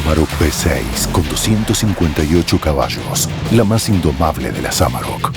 Amarok V6 con 258 caballos, la más indomable de las Amarok.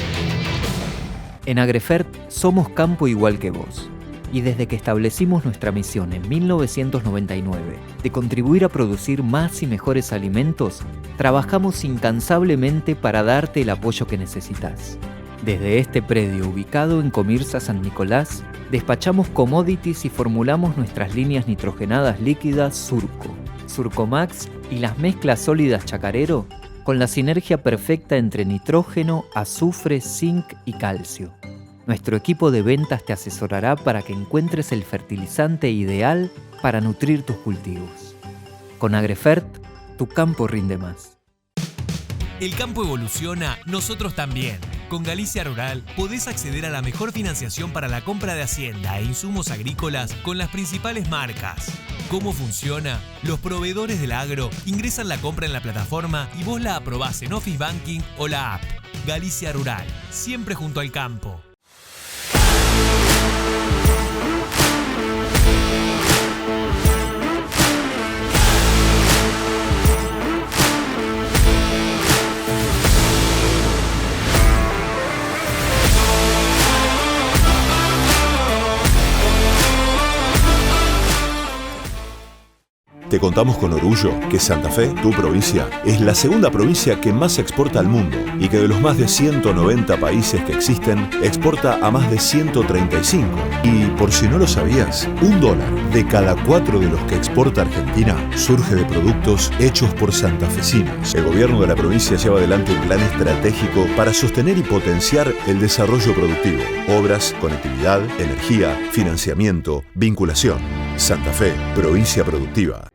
En Agrefert somos campo igual que vos. Y desde que establecimos nuestra misión en 1999 de contribuir a producir más y mejores alimentos, trabajamos incansablemente para darte el apoyo que necesitas. Desde este predio ubicado en Comirsa San Nicolás, despachamos commodities y formulamos nuestras líneas nitrogenadas líquidas Surco, Surcomax y las mezclas sólidas Chacarero con la sinergia perfecta entre nitrógeno, azufre, zinc y calcio. Nuestro equipo de ventas te asesorará para que encuentres el fertilizante ideal para nutrir tus cultivos. Con Agrefert, tu campo rinde más. El campo evoluciona, nosotros también. Con Galicia Rural podés acceder a la mejor financiación para la compra de hacienda e insumos agrícolas con las principales marcas. ¿Cómo funciona? Los proveedores del agro ingresan la compra en la plataforma y vos la aprobás en Office Banking o la app. Galicia Rural, siempre junto al campo. Te contamos con orgullo que Santa Fe, tu provincia, es la segunda provincia que más exporta al mundo y que de los más de 190 países que existen, exporta a más de 135. Y por si no lo sabías, $1 de cada 4 de los que exporta Argentina surge de productos hechos por santafesinos. El gobierno de la provincia lleva adelante un plan estratégico para sostener y potenciar el desarrollo productivo, obras, conectividad, energía, financiamiento, vinculación. Santa Fe, provincia productiva.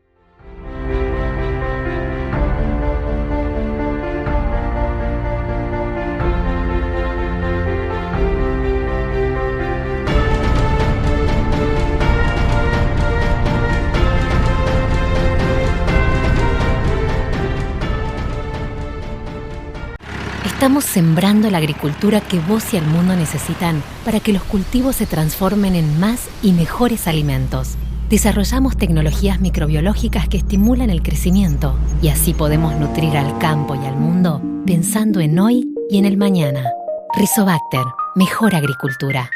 Estamos sembrando la agricultura que vos y el mundo necesitan para que los cultivos se transformen en más y mejores alimentos. Desarrollamos tecnologías microbiológicas que estimulan el crecimiento y así podemos nutrir al campo y al mundo pensando en hoy y en el mañana. Rizobacter, mejor agricultura.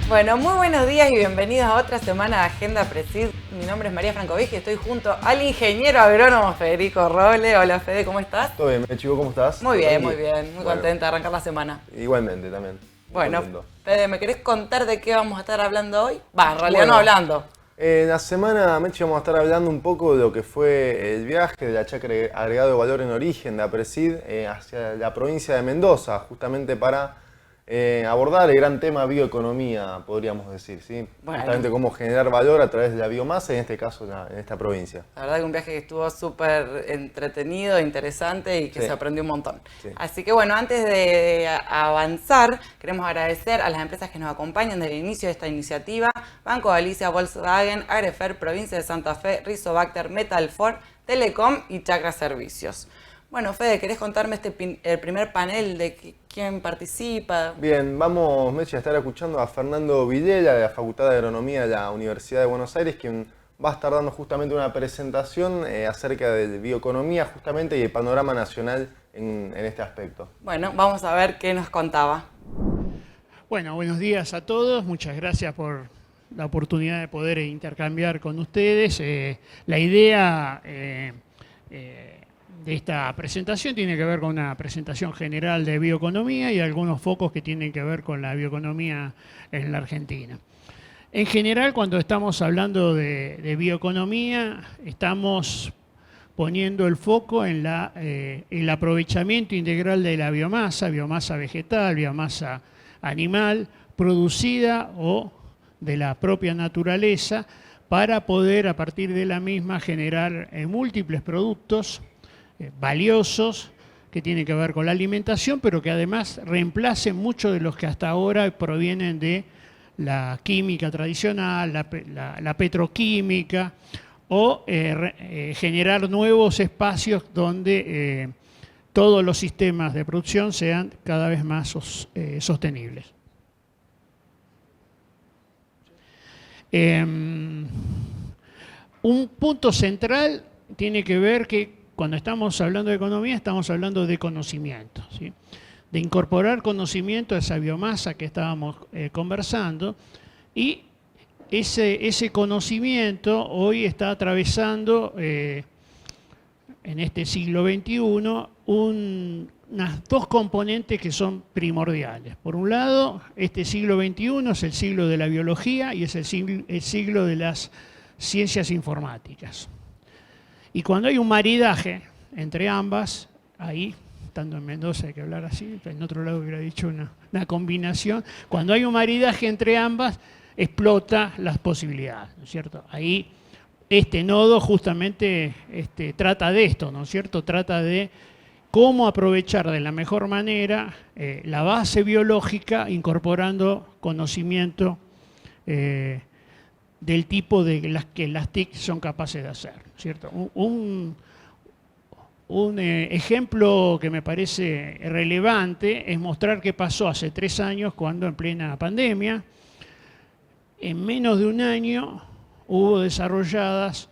Bueno, muy buenos días y bienvenidos a otra semana de Agenda Presid. Mi nombre es María Francovic y estoy junto al ingeniero agrónomo Federico Roble. Hola Fede, ¿cómo estás? Todo bien, Chico, ¿cómo estás? Muy bien, muy bien. Muy contenta de arrancar la semana. Igualmente también. Bueno, Fede, ¿me querés contar de qué vamos a estar hablando hoy? En realidad no hablando. En la semana, Mechi, vamos a estar hablando un poco de lo que fue el viaje de la chacra agregado de valor en origen de APRESID hacia la provincia de Mendoza, justamente para abordar el gran tema bioeconomía, podríamos decir, ¿sí? Bueno. Justamente cómo generar valor a través de la biomasa, en este caso en esta provincia. La verdad que un viaje que estuvo súper entretenido, interesante y que se aprendió un montón. Sí. Así que bueno, antes de avanzar, queremos agradecer a las empresas que nos acompañan desde el inicio de esta iniciativa: Banco Galicia, Volkswagen, Agrefert, Provincia de Santa Fe, Rizobacter, Metalfor, Telecom y Chacra Servicios. Bueno, Fede, ¿querés contarme el primer panel de quién participa? Bien, vamos, Mechi, a estar escuchando a Fernando Villela de la Facultad de Agronomía de la Universidad de Buenos Aires, quien va a estar dando justamente una presentación acerca de bioeconomía justamente y el panorama nacional en este aspecto. Bueno, vamos a ver qué nos contaba. Bueno, buenos días a todos, muchas gracias por la oportunidad de poder intercambiar con ustedes. La idea de esta presentación tiene que ver con una presentación general de bioeconomía y algunos focos que tienen que ver con la bioeconomía en la Argentina. En general, cuando estamos hablando de bioeconomía, estamos poniendo el foco en el aprovechamiento integral de la biomasa vegetal, biomasa animal, producida o de la propia naturaleza, para poder a partir de la misma generar múltiples productos valiosos que tienen que ver con la alimentación, pero que además reemplacen muchos de los que hasta ahora provienen de la química tradicional, la petroquímica o generar nuevos espacios donde todos los sistemas de producción sean cada vez más sostenibles. Un punto central tiene que ver que cuando estamos hablando de economía estamos hablando de conocimiento, ¿sí? De incorporar conocimiento a esa biomasa que estábamos conversando, y ese conocimiento hoy está atravesando en este siglo XXI unas dos componentes que son primordiales. Por un lado, este siglo XXI es el siglo de la biología y es el siglo de las ciencias informáticas. Y cuando hay un maridaje entre ambas, ahí, estando en Mendoza hay que hablar así, en otro lado hubiera dicho una combinación, cuando hay un maridaje entre ambas, explota las posibilidades, ¿no es cierto? Ahí este nodo justamente trata de esto, ¿no es cierto? Trata de cómo aprovechar de la mejor manera la base biológica incorporando conocimiento del tipo de las que las TIC son capaces de hacer, ¿cierto? Un ejemplo que me parece relevante es mostrar qué pasó hace 3 años cuando en plena pandemia, en menos de un año hubo desarrolladas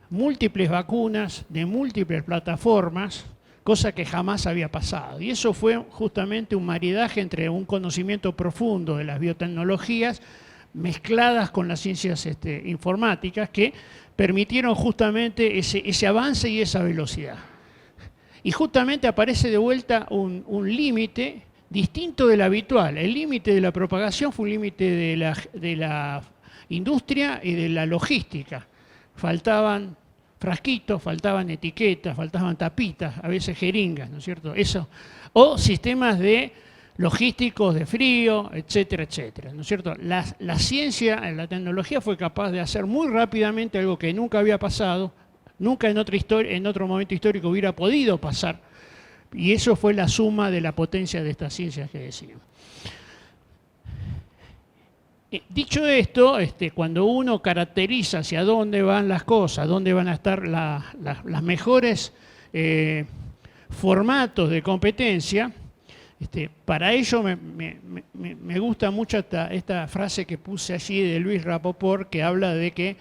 múltiples vacunas de múltiples plataformas, cosa que jamás había pasado. Y eso fue justamente un maridaje entre un conocimiento profundo de las biotecnologías mezcladas con las ciencias informáticas que permitieron justamente ese avance y esa velocidad. Y justamente aparece de vuelta un límite distinto del habitual. El límite de la propagación fue un límite de la industria y de la logística. Faltaban frasquitos, faltaban etiquetas, faltaban tapitas, a veces jeringas, ¿no es cierto? Eso. O sistemas de logísticos de frío, etcétera, etcétera, ¿no es cierto? La ciencia, la tecnología fue capaz de hacer muy rápidamente algo que nunca había pasado, nunca en otro momento histórico hubiera podido pasar, y eso fue la suma de la potencia de estas ciencias que decíamos. Dicho esto, cuando uno caracteriza hacia dónde van las cosas, dónde van a estar las mejores formatos de competencia, para ello me gusta mucho esta frase que puse allí de Luis Rapoport, que habla de que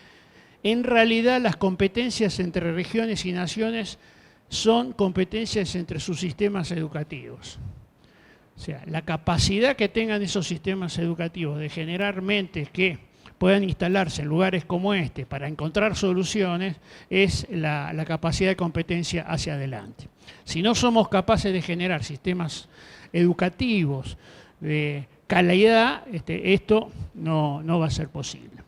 en realidad las competencias entre regiones y naciones son competencias entre sus sistemas educativos. O sea, la capacidad que tengan esos sistemas educativos de generar mentes que puedan instalarse en lugares como este para encontrar soluciones es la capacidad de competencia hacia adelante. Si no somos capaces de generar sistemas educativos de calidad, esto no va a ser posible.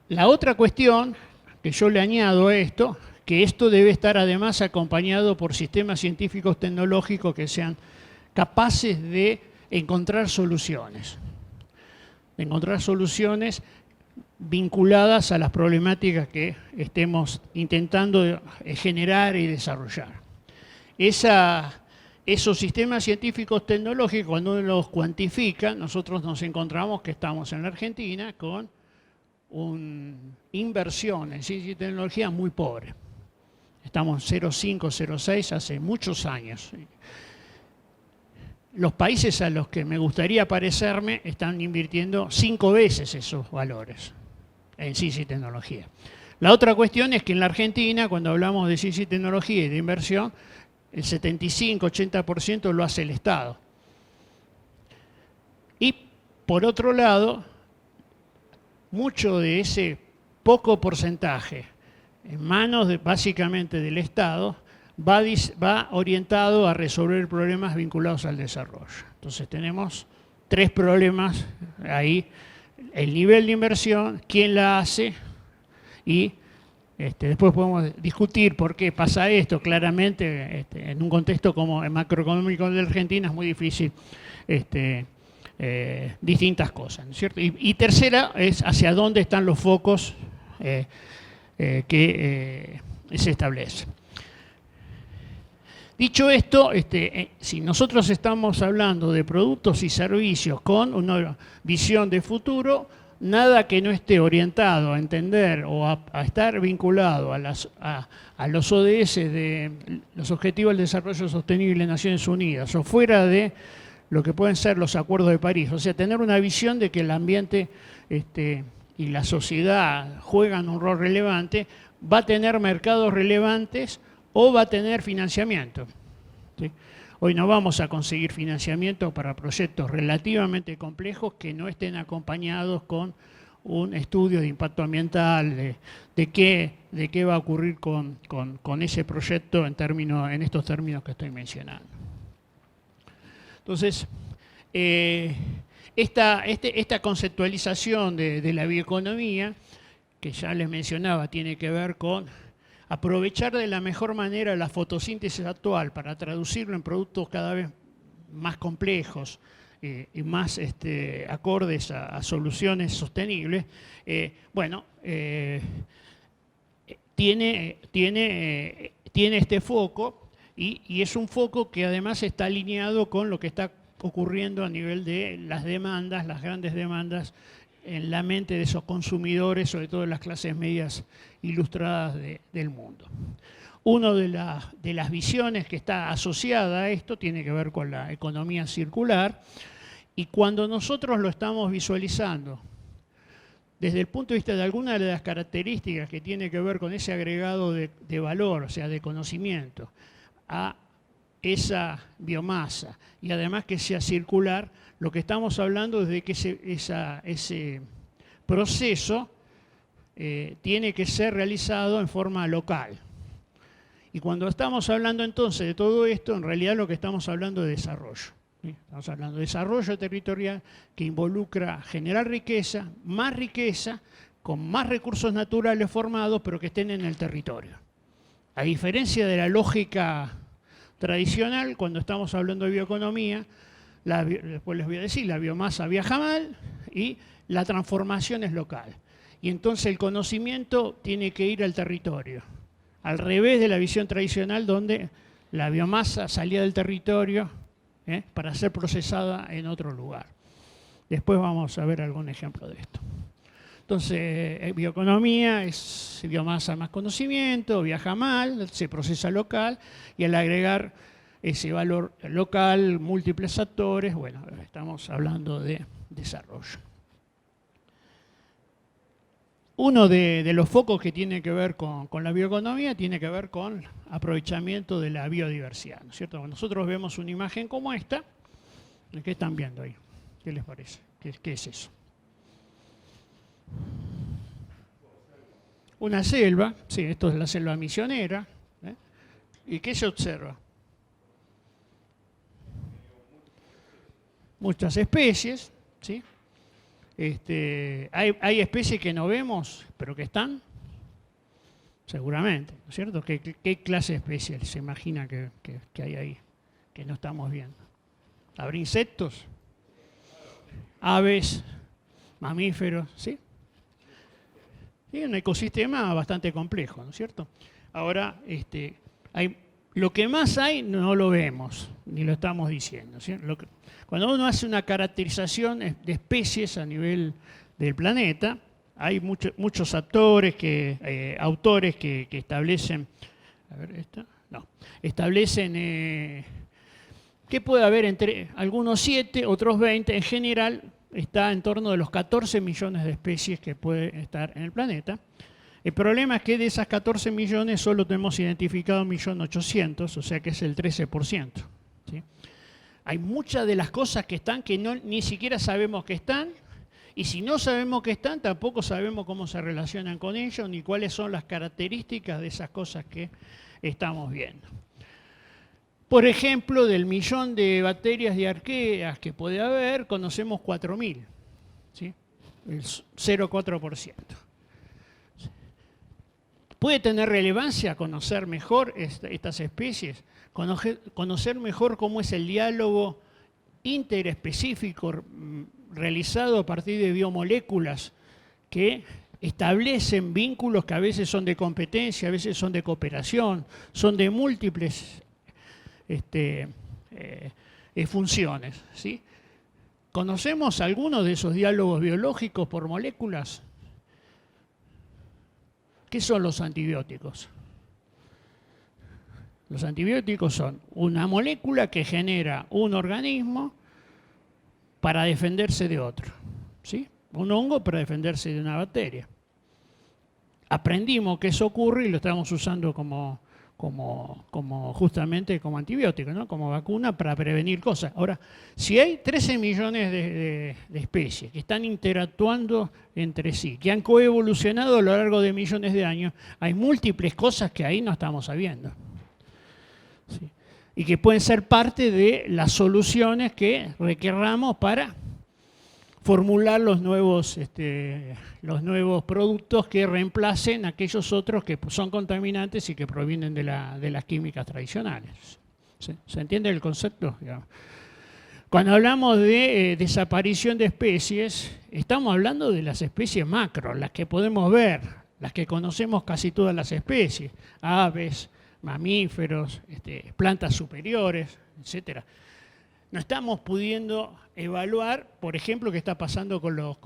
La otra cuestión que yo le añado a esto, que esto debe estar además acompañado por sistemas científicos tecnológicos que sean capaces de encontrar soluciones. De encontrar soluciones vinculadas a las problemáticas que estemos intentando generar y desarrollar. Esos sistemas científicos tecnológicos, cuando uno los cuantifica, nosotros nos encontramos que estamos en la Argentina con una inversión en ciencia y tecnología muy pobre. Estamos en 0,5, 0,6 hace muchos años. Los países a los que me gustaría parecerme están invirtiendo 5 veces esos valores en ciencia y tecnología. La otra cuestión es que en la Argentina, cuando hablamos de ciencia y tecnología y de inversión, el 75-80% lo hace el Estado. Y por otro lado, mucho de ese poco porcentaje en manos básicamente del Estado va orientado a resolver problemas vinculados al desarrollo. Entonces tenemos 3 problemas ahí: el nivel de inversión, quién la hace, y después podemos discutir por qué pasa esto. Claramente, en un contexto como el macroeconómico de Argentina es muy difícil distintas cosas, ¿no es cierto? Y tercera es hacia dónde están los focos que se establecen. Dicho esto, si nosotros estamos hablando de productos y servicios con una visión de futuro, nada que no esté orientado a entender o a estar vinculado a los ODS, de los Objetivos del Desarrollo Sostenible de Naciones Unidas, o fuera de lo que pueden ser los acuerdos de París. O sea, tener una visión de que el ambiente y la sociedad juegan un rol relevante, va a tener mercados relevantes o va a tener financiamiento. ¿Sí? Hoy no vamos a conseguir financiamiento para proyectos relativamente complejos que no estén acompañados con un estudio de impacto ambiental, de qué va a ocurrir con ese proyecto en estos términos que estoy mencionando. Entonces, esta conceptualización de la bioeconomía, que ya les mencionaba, tiene que ver con aprovechar de la mejor manera la fotosíntesis actual para traducirlo en productos cada vez más complejos y más acordes a soluciones sostenibles. Tiene este foco y es un foco que además está alineado con lo que está ocurriendo a nivel de las demandas, las grandes demandas en la mente de esos consumidores, sobre todo de las clases medias ilustradas del mundo. Una de las visiones que está asociada a esto tiene que ver con la economía circular, y cuando nosotros lo estamos visualizando desde el punto de vista de algunas de las características que tiene que ver con ese agregado de valor, o sea, de conocimiento, a esa biomasa, y además que sea circular, lo que estamos hablando es de que ese proceso tiene que ser realizado en forma local. Y cuando estamos hablando entonces de todo esto, en realidad lo que estamos hablando es de desarrollo. ¿Sí? Estamos hablando de desarrollo territorial que involucra generar riqueza, con más recursos naturales formados, pero que estén en el territorio. A diferencia de la lógica tradicional, cuando estamos hablando de bioeconomía, después les voy a decir, la biomasa viaja mal y la transformación es local. Y entonces el conocimiento tiene que ir al territorio, al revés de la visión tradicional donde la biomasa salía del territorio para ser procesada en otro lugar. Después vamos a ver algún ejemplo de esto. Entonces, bioeconomía es biomasa más conocimiento, viaja mal, se procesa local, y al agregar ese valor local, múltiples actores, bueno, estamos hablando de desarrollo. Uno de los focos que tiene que ver con la bioeconomía tiene que ver con aprovechamiento de la biodiversidad, ¿no es cierto? Cuando nosotros vemos una imagen como esta, ¿qué están viendo ahí? ¿Qué les parece? ¿Qué es eso? Una selva, sí, esto es la selva misionera. ¿Y qué se observa? Muchas especies, ¿sí? Hay especies que no vemos, pero que están, seguramente, ¿no es cierto? ¿Qué clase de especies se imagina que hay ahí, que no estamos viendo? ¿Habrá insectos? ¿Aves? ¿Mamíferos? ¿Sí? Sí, un ecosistema bastante complejo, ¿no es cierto? Ahora, lo que más hay no lo vemos, ni lo estamos diciendo, ¿sí? Cuando uno hace una caracterización de especies a nivel del planeta, hay muchos autores que establecen, a ver, ¿esta? No, establecen que puede haber entre algunos 7, otros 20, en general está en torno de los 14 millones de especies que pueden estar en el planeta. El problema es que de esas 14 millones solo tenemos identificado 1.800.000, o sea que es el 13%. ¿Sí? Hay muchas de las cosas que están que ni siquiera sabemos que están, y si no sabemos que están, tampoco sabemos cómo se relacionan con ellos, ni cuáles son las características de esas cosas que estamos viendo. Por ejemplo, del 1.000.000 de bacterias y arqueas que puede haber, conocemos 4.000, ¿sí? El 0,4%. ¿Puede tener relevancia conocer mejor estas especies? Conocer mejor cómo es el diálogo interespecífico realizado a partir de biomoléculas que establecen vínculos que a veces son de competencia, a veces son de cooperación, son de múltiples funciones, ¿sí? ¿Conocemos algunos de esos diálogos biológicos por moléculas? ¿Qué son los antibióticos? Los antibióticos son una molécula que genera un organismo para defenderse de otro, ¿sí? Un hongo para defenderse de una bacteria. Aprendimos que eso ocurre y lo estamos usando justamente como antibiótico, ¿no? Como vacuna para prevenir cosas. Ahora, si hay 13 millones de especies que están interactuando entre sí, que han coevolucionado a lo largo de millones de años, hay múltiples cosas que ahí no estamos sabiendo. ¿Sí? Y que pueden ser parte de las soluciones que requerramos para formular los nuevos productos que reemplacen aquellos otros que son contaminantes y que provienen de las químicas tradicionales. ¿Se entiende el concepto? Cuando hablamos de desaparición de especies, estamos hablando de las especies macro, las que podemos ver, las que conocemos casi todas las especies, aves, mamíferos, plantas superiores, etc. No estamos pudiendo evaluar, por ejemplo, qué está pasando con las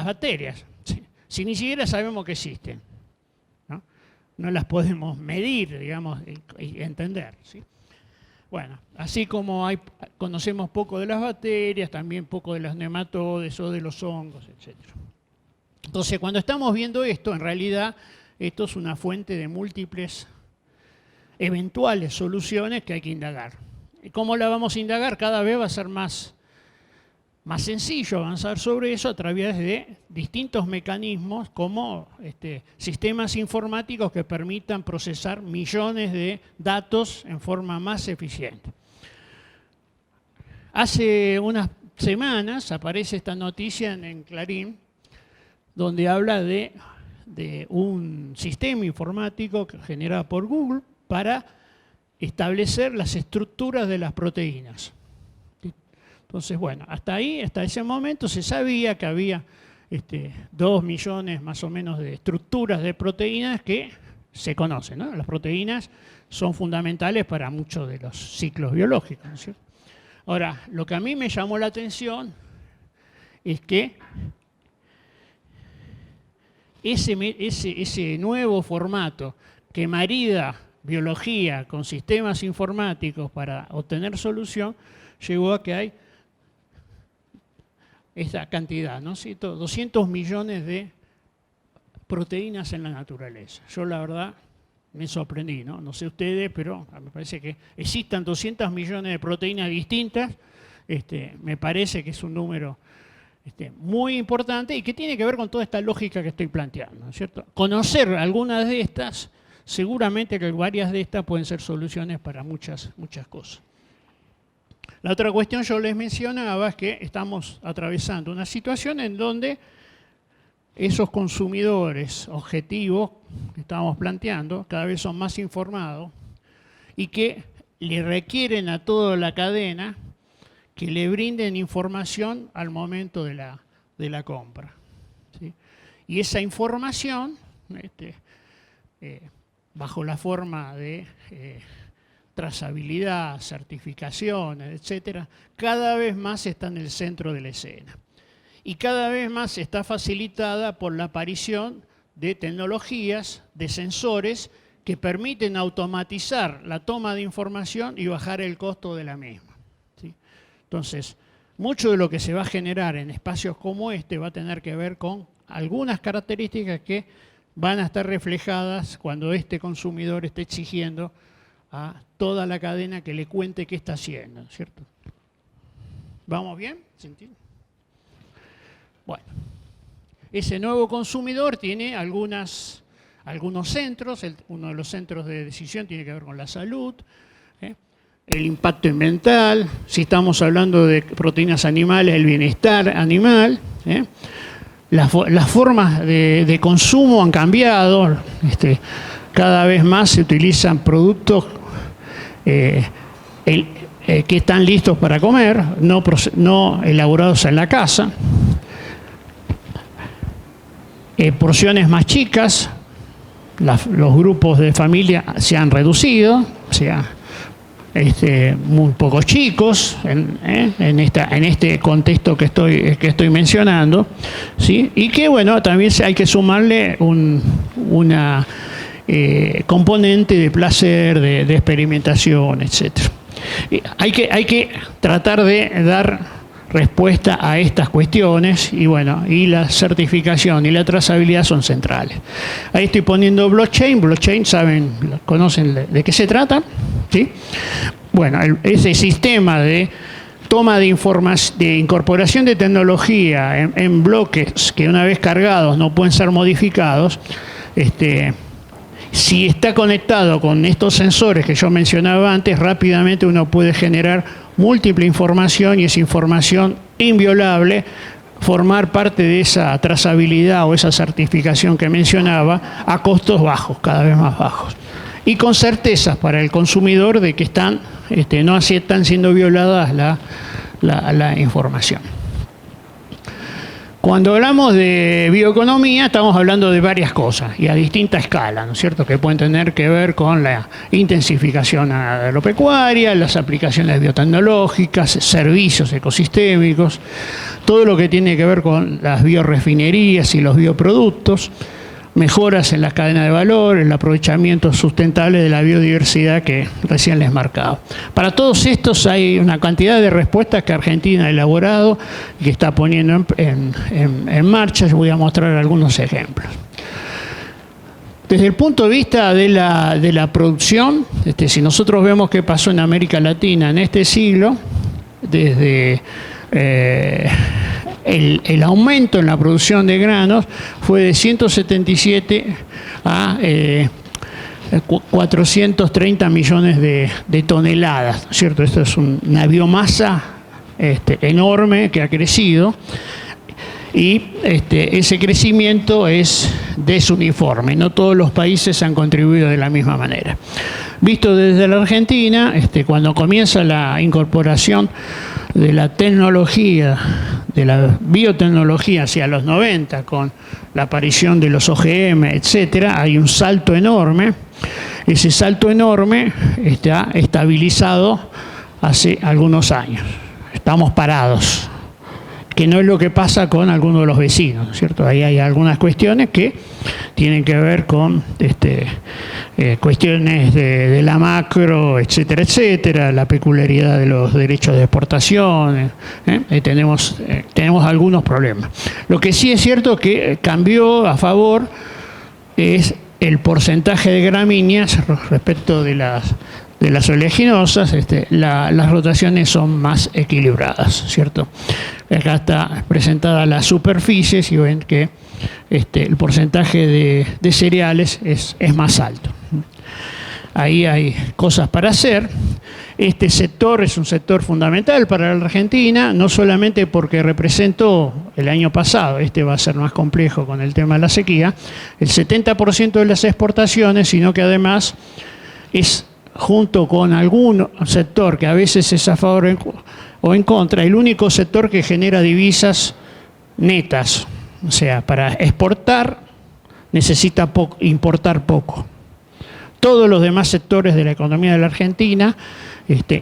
bacterias. Si ni siquiera sabemos que existen, ¿no? No las podemos medir, digamos, y entender, ¿sí? Bueno, así como conocemos poco de las bacterias, también poco de los nematodes o de los hongos, etc. Entonces, cuando estamos viendo esto, en realidad, esto es una fuente de múltiples eventuales soluciones que hay que indagar. ¿Y cómo la vamos a indagar? Cada vez va a ser más sencillo avanzar sobre eso a través de distintos mecanismos como sistemas informáticos que permitan procesar millones de datos en forma más eficiente. Hace unas semanas aparece esta noticia en Clarín, donde habla de un sistema informático generado por Google para establecer las estructuras de las proteínas. Entonces, bueno, hasta ese momento se sabía que había 2 millones más o menos de estructuras de proteínas que se conocen, ¿no? Las proteínas son fundamentales para muchos de los ciclos biológicos, ¿no es cierto? Ahora, lo que a mí me llamó la atención es que ese nuevo formato que marida biología con sistemas informáticos para obtener solución, llegó a que hay esta cantidad, ¿no? 200 millones de proteínas en la naturaleza. Yo la verdad me sorprendí, ¿no? No sé ustedes, pero me parece que existan 200 millones de proteínas distintas, me parece que es un número muy importante y que tiene que ver con toda esta lógica que estoy planteando, ¿no es cierto? Conocer algunas de estas, seguramente que varias de estas pueden ser soluciones para muchas cosas. La otra cuestión yo les mencionaba es que estamos atravesando una situación en donde esos consumidores objetivos que estamos planteando cada vez son más informados y que le requieren a toda la cadena que le brinden información al momento de la compra, ¿sí? Y esa información, bajo la forma de trazabilidad, certificaciones, etcétera, cada vez más está en el centro de la escena. Y cada vez más está facilitada por la aparición de tecnologías, de sensores, que permiten automatizar la toma de información y bajar el costo de la misma, ¿sí? Entonces, mucho de lo que se va a generar en espacios como este va a tener que ver con algunas características que van a estar reflejadas cuando este consumidor esté exigiendo a toda la cadena que le cuente qué está haciendo, ¿cierto? ¿Vamos bien? ¿Se entiende? Bueno, ese nuevo consumidor tiene algunos centros. Uno de los centros de decisión tiene que ver con la salud, el impacto ambiental, si estamos hablando de proteínas animales, el bienestar animal, las formas de consumo han cambiado, cada vez más se utilizan productos que están listos para comer, no elaborados en la casa, porciones más chicas, los grupos de familia se han reducido, muy pocos chicos en este contexto que estoy mencionando, ¿sí? Y que bueno, también hay que sumarle una componente de placer, de experimentación, etcétera. Hay que tratar de dar respuesta a estas cuestiones y bueno, y la certificación y la trazabilidad son centrales. Ahí estoy poniendo blockchain. Blockchain, ¿saben? ¿Conocen de qué se trata? ¿Sí? Bueno, ese sistema de toma de información, de incorporación de tecnología en bloques que una vez cargados no pueden ser modificados, si está conectado con estos sensores que yo mencionaba antes, rápidamente uno puede generar múltiple información y esa información inviolable formar parte de esa trazabilidad o esa certificación que mencionaba a costos bajos, cada vez más bajos. Y con certezas para el consumidor de que no están siendo violadas la información. Cuando hablamos de bioeconomía estamos hablando de varias cosas y a distinta escala, ¿no es cierto?, que pueden tener que ver con la intensificación agropecuaria, las aplicaciones biotecnológicas, servicios ecosistémicos, todo lo que tiene que ver con las biorefinerías y los bioproductos, mejoras en la cadena de valor, el aprovechamiento sustentable de la biodiversidad que recién les marcaba. Para todos estos hay una cantidad de respuestas que Argentina ha elaborado y que está poniendo en marcha. Yo voy a mostrar algunos ejemplos. Desde el punto de vista de la producción, si nosotros vemos qué pasó en América Latina en este siglo, desde el aumento en la producción de granos fue de 177 a 430 millones de toneladas, ¿cierto? Esto es una biomasa enorme que ha crecido y ese crecimiento es desuniforme. No todos los países han contribuido de la misma manera. Visto desde la Argentina, cuando comienza la incorporación de la tecnología, de la biotecnología hacia los 90, con la aparición de los OGM, etcétera, hay un salto enorme. Ese salto enorme está estabilizado hace algunos años. Estamos parados, que no es lo que pasa con algunos de los vecinos, ¿cierto? Ahí hay algunas cuestiones que tienen que ver con cuestiones de la macro, etcétera, etcétera, la peculiaridad de los derechos de exportación, tenemos algunos problemas. Lo que sí es cierto que cambió a favor es el porcentaje de gramíneas respecto de las oleaginosas. Las rotaciones son más equilibradas, ¿cierto? Acá está presentada las superficies y ven que el porcentaje de cereales es más alto. Ahí hay cosas para hacer. Este sector es un sector fundamental para la Argentina, no solamente porque representó el año pasado, va a ser más complejo con el tema de la sequía, el 70% de las exportaciones, sino que además es, junto con algún sector que a veces es a favor o en contra, el único sector que genera divisas netas. O sea, para exportar necesita importar poco. Todos los demás sectores de la economía de la Argentina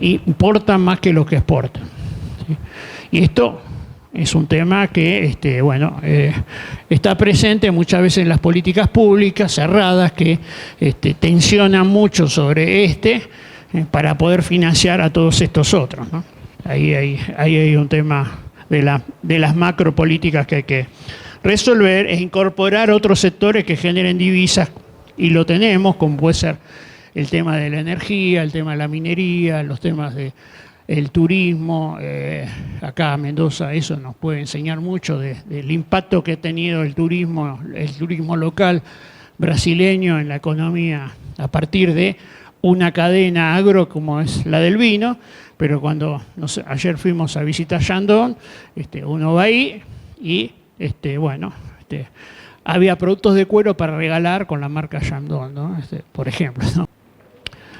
importan más que lo que exportan, ¿sí? Y esto es un tema que está presente muchas veces en las políticas públicas cerradas que tensionan mucho sobre para poder financiar a todos estos otros, ¿no? Ahí hay un tema de las macropolíticas que hay que resolver, es incorporar otros sectores que generen divisas, y lo tenemos, como puede ser el tema de la energía, el tema de la minería, los temas del turismo. Acá Mendoza eso nos puede enseñar mucho del impacto que ha tenido el turismo local brasileño en la economía a partir de una cadena agro como es la del vino. Pero cuando ayer fuimos a visitar Shandong, uno va ahí y había productos de cuero para regalar con la marca Shandong, ¿no? Por ejemplo, ¿no?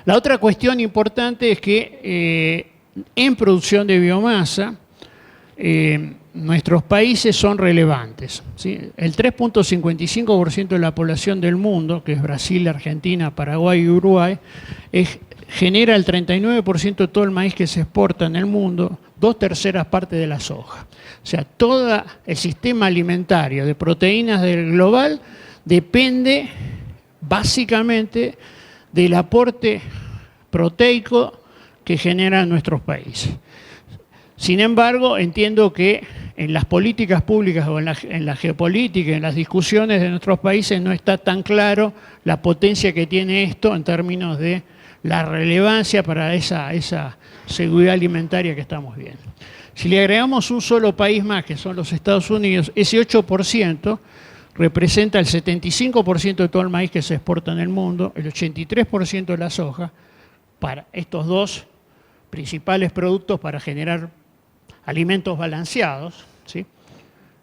La otra cuestión importante es que en producción de biomasa nuestros países son relevantes, ¿sí? El 3.55% de la población del mundo, que es Brasil, Argentina, Paraguay y Uruguay, es genera el 39% de todo el maíz que se exporta en el mundo, 2/3 partes de la soja. O sea, todo el sistema alimentario de proteínas del global depende básicamente del aporte proteico que generan nuestros países. Sin embargo, entiendo que en las políticas públicas o en la geopolítica, en las discusiones de nuestros países, no está tan claro la potencia que tiene esto en términos de la relevancia para esa seguridad alimentaria que estamos viendo. Si le agregamos un solo país más, que son los Estados Unidos, ese 8% representa el 75% de todo el maíz que se exporta en el mundo, el 83% de la soja, para estos dos principales productos para generar alimentos balanceados, ¿sí?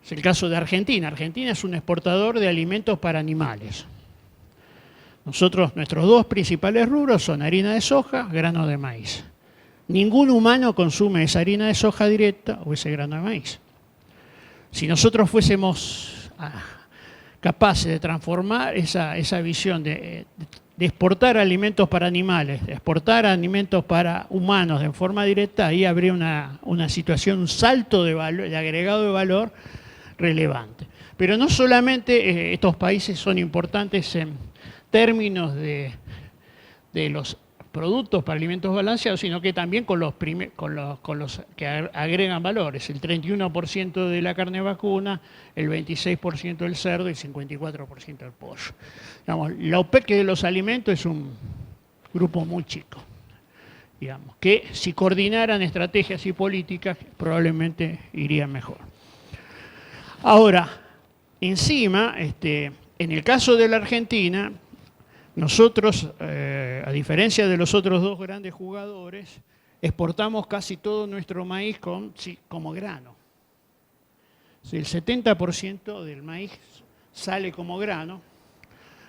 Es el caso de Argentina. Argentina es un exportador de alimentos para animales. Nuestros dos principales rubros son harina de soja, grano de maíz. Ningún humano consume esa harina de soja directa o ese grano de maíz. Si nosotros fuésemos capaces de transformar esa visión de exportar alimentos para animales, de exportar alimentos para humanos de forma directa, ahí habría una situación, un salto de valor, de agregado de valor relevante. Pero no solamente estos países son importantes en términos de los productos para alimentos balanceados, sino que también con los que agregan valores. El 31% de la carne vacuna, el 26% del cerdo y el 54% del pollo. Digamos, la OPEC de los alimentos es un grupo muy chico, digamos, que si coordinaran estrategias y políticas probablemente iría mejor. Ahora, encima, en el caso de la Argentina, nosotros, a diferencia de los otros dos grandes jugadores, exportamos casi todo nuestro maíz como grano. El 70% del maíz sale como grano.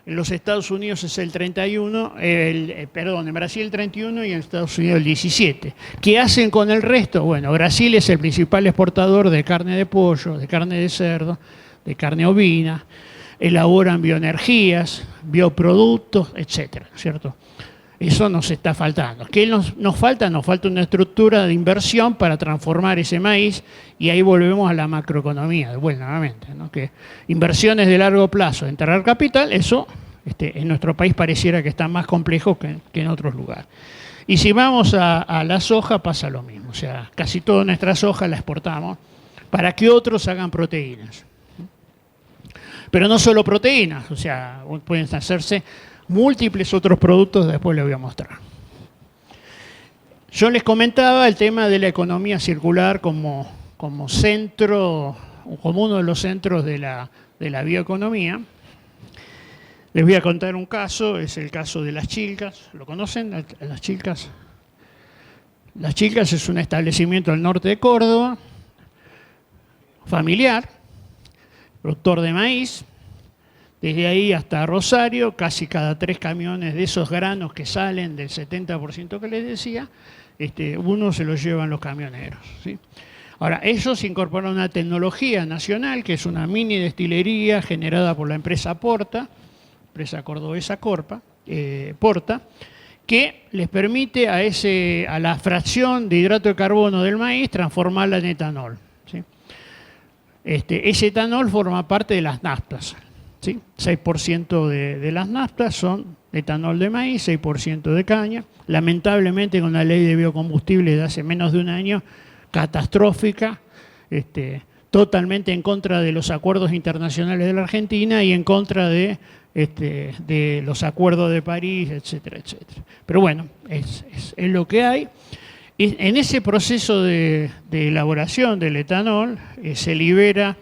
En los Estados Unidos es el 31%, en Brasil el 31% y en Estados Unidos el 17%. ¿Qué hacen con el resto? Bueno, Brasil es el principal exportador de carne de pollo, de carne de cerdo, de carne ovina. Elaboran bioenergías, bioproductos, etcétera, ¿cierto? Eso nos está faltando. ¿Qué nos falta? Nos falta una estructura de inversión para transformar ese maíz y ahí volvemos a la macroeconomía, nuevamente, ¿no? Que inversiones de largo plazo, enterrar capital, eso en nuestro país pareciera que está más complejo que en otros lugares. Y si vamos a la soja pasa lo mismo, o sea, casi toda nuestra soja la exportamos para que otros hagan proteínas. Pero no solo proteínas, o sea, pueden hacerse múltiples otros productos, después les voy a mostrar. Yo les comentaba el tema de la economía circular como centro, como uno de los centros de la bioeconomía. Les voy a contar un caso, es el caso de Las Chilcas. ¿Lo conocen, Las Chilcas? Las Chilcas es un establecimiento al norte de Córdoba, familiar, productor de maíz. Desde ahí hasta Rosario, casi cada 3 camiones de esos granos que salen del 70% que les decía, uno se los llevan los camioneros, ¿sí? Ahora, ellos incorporaron una tecnología nacional, que es una mini destilería generada por la empresa Porta, empresa cordobesa Porta, que les permite a la fracción de hidrato de carbono del maíz transformarla en etanol, ¿sí? Ese etanol forma parte de las naftas, ¿sí? 6% de las naftas son etanol de maíz, 6% de caña. Lamentablemente, con la ley de biocombustibles de hace menos de un año, catastrófica, totalmente en contra de los acuerdos internacionales de la Argentina y en contra de los acuerdos de París, etcétera, etcétera. Pero bueno, es lo que hay. Y en ese proceso de elaboración del etanol se libera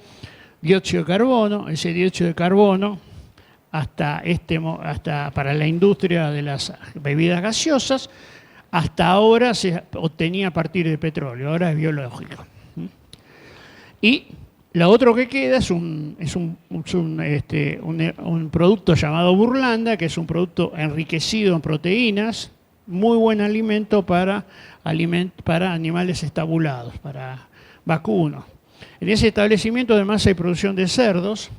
dióxido de carbono. Ese dióxido de carbono hasta para la industria de las bebidas gaseosas, hasta ahora se obtenía a partir de petróleo, ahora es biológico. Y lo otro que queda es un producto llamado burlanda, que es un producto enriquecido en proteínas, muy buen alimento para animales estabulados, para vacunos. En ese establecimiento además hay producción de cerdos,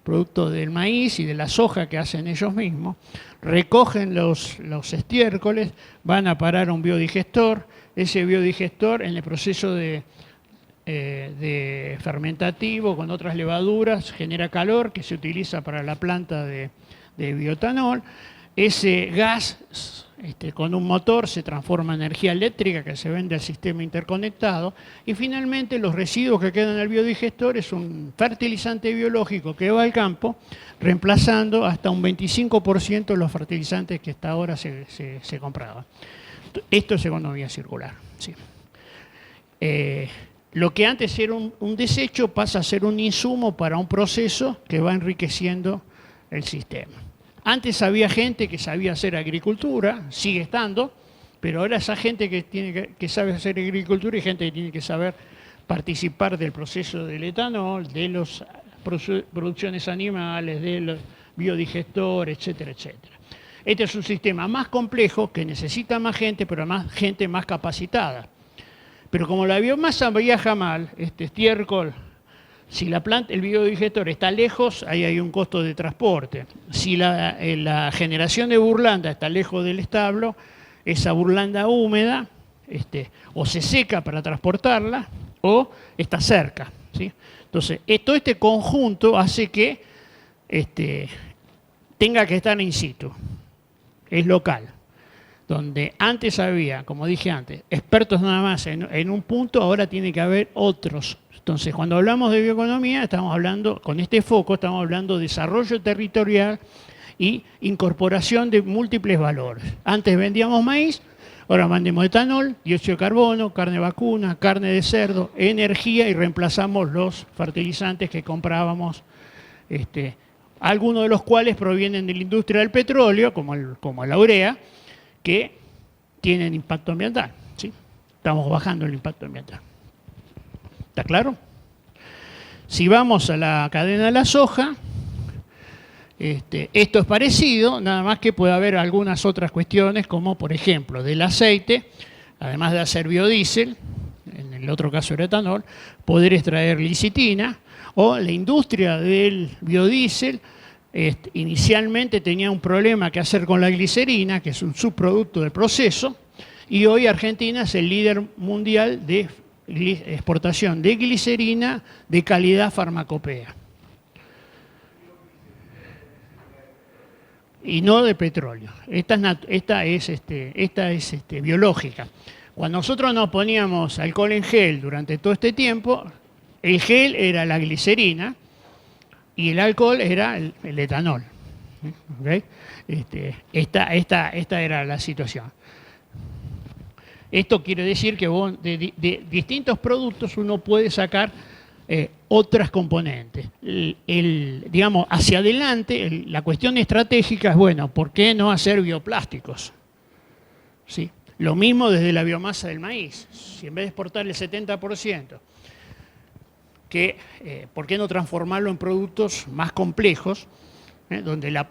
producto del maíz y de la soja que hacen ellos mismos, recogen los estiércoles, van a parar a un biodigestor, ese biodigestor en el proceso de fermentativo con otras levaduras genera calor que se utiliza para la planta de bioetanol. Ese gas con un motor se transforma en energía eléctrica que se vende al sistema interconectado y finalmente los residuos que quedan en el biodigestor es un fertilizante biológico que va al campo reemplazando hasta un 25% los fertilizantes que hasta ahora se compraban. Esto es economía circular. Sí. Lo que antes era un desecho pasa a ser un insumo para un proceso que va enriqueciendo el sistema. Antes había gente que sabía hacer agricultura, sigue estando, pero ahora esa gente que sabe hacer agricultura y gente que tiene que saber participar del proceso del etanol, de las producciones animales, de los biodigestores, etcétera, etcétera. Este es un sistema más complejo que necesita más gente, pero más gente más capacitada. Pero como la biomasa viaja mal, este estiércol, si el biodigestor está lejos, ahí hay un costo de transporte. Si la generación de burlanda está lejos del establo, esa burlanda húmeda o se seca para transportarla o está cerca, ¿sí? Entonces, todo este conjunto hace que tenga que estar in situ, es local. Donde antes había, como dije antes, expertos nada más en un punto, ahora tiene que haber otros. Entonces, cuando hablamos de bioeconomía, estamos hablando, con este foco, estamos hablando de desarrollo territorial y incorporación de múltiples valores. Antes vendíamos maíz, ahora vendemos etanol, dióxido de carbono, carne vacuna, carne de cerdo, energía y reemplazamos los fertilizantes que comprábamos, algunos de los cuales provienen de la industria del petróleo, como la urea, que tienen impacto ambiental, ¿sí? Estamos bajando el impacto ambiental. ¿Está claro? Si vamos a la cadena de la soja, esto es parecido, nada más que puede haber algunas otras cuestiones, como por ejemplo del aceite, además de hacer biodiesel, en el otro caso era etanol, poder extraer licitina, o la industria del biodiesel inicialmente tenía un problema que hacer con la glicerina, que es un subproducto del proceso, y hoy Argentina es el líder mundial de exportación de glicerina de calidad farmacopea. Y no de petróleo. Esta es biológica. Cuando nosotros nos poníamos alcohol en gel durante todo este tiempo, el gel era la glicerina y el alcohol era el etanol. ¿Okay? Esta era la situación. Esto quiere decir que de distintos productos uno puede sacar otras componentes. Digamos, hacia adelante, la cuestión estratégica es, bueno, ¿por qué no hacer bioplásticos? ¿Sí? Lo mismo desde la biomasa del maíz. Si en vez de exportar el 70%, ¿por qué no transformarlo en productos más complejos? Donde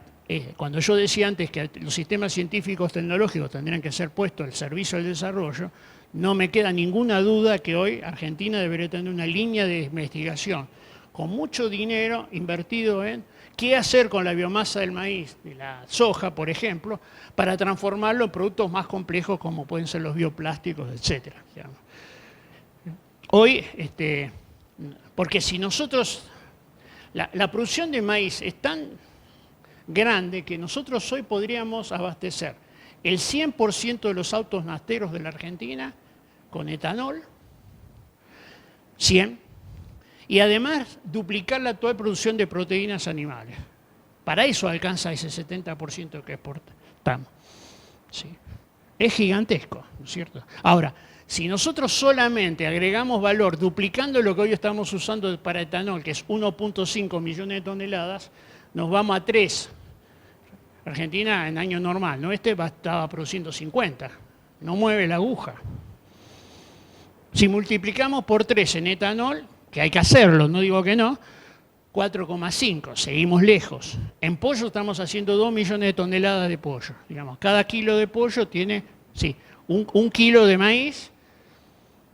cuando yo decía antes que los sistemas científicos tecnológicos tendrían que ser puestos al servicio del desarrollo, no me queda ninguna duda que hoy Argentina debería tener una línea de investigación con mucho dinero invertido en qué hacer con la biomasa del maíz, de la soja, por ejemplo, para transformarlo en productos más complejos como pueden ser los bioplásticos, etc. Hoy, porque si nosotros, la producción de maíz es tan grande que nosotros hoy podríamos abastecer el 100% de los autos nasteros de la Argentina con etanol, 100, y además duplicar la actual producción de proteínas animales. Para eso alcanza ese 70% que exportamos. ¿Sí? Es gigantesco, ¿no es cierto? Ahora, si nosotros solamente agregamos valor duplicando lo que hoy estamos usando para etanol, que es 1.5 millones de toneladas, nos vamos a 3. Argentina en año normal, ¿no? Estaba produciendo 50, no mueve la aguja. Si multiplicamos por 3 en etanol, que hay que hacerlo, no digo que no, 4,5, seguimos lejos. En pollo estamos haciendo 2 millones de toneladas de pollo. Digamos, cada kilo de pollo tiene, sí, un kilo de maíz,